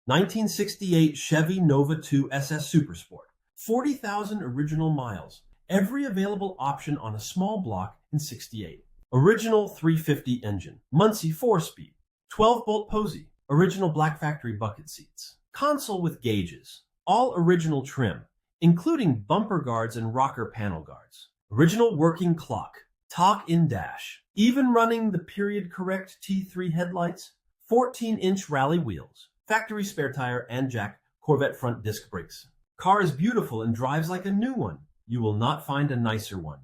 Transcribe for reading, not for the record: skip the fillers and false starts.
1968 Chevy Nova 2 SS Supersport. 40,000 original miles. Every available option on a small block in 68. Original 350 engine. Muncie 4-speed. 12-bolt Posey. Original Black Factory bucket seats. Console with gauges. All original trim, including bumper guards and rocker panel guards. Original working clock. Talk in dash. Even running the period-correct T3 headlights. 14-inch rally wheels. Factory spare tire and jack. Corvette front disc brakes. Car is beautiful and drives like a new one. You will not find a nicer one.